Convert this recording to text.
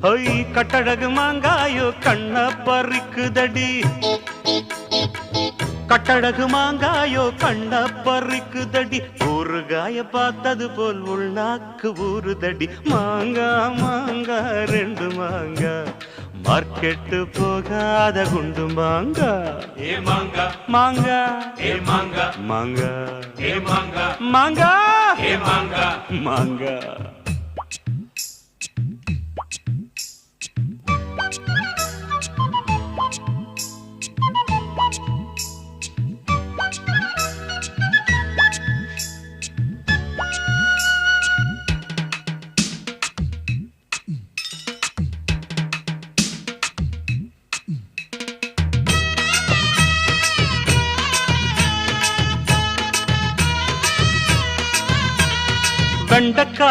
ஹொய் கட்டழகு மாங்காயோ கண்ண பறிக்குதடி, கட்டழகு மாங்காயோ கண்ண பறிக்குதடி, ஊறுகாய பார்த்தது போல் உள்நாக்கு ஊறுதடி. மாங்கா மாங்கா ரெண்டு மாங்கா மார்க்கெட்டு போகாத குண்டு மாங்கா. ஏ மாங்கா மாங்கா ஏ மாங்கா மாங்கா ஏ மாங்கா மாங்கா ஏ மாங்கா மாங்கா. வெண்டக்கா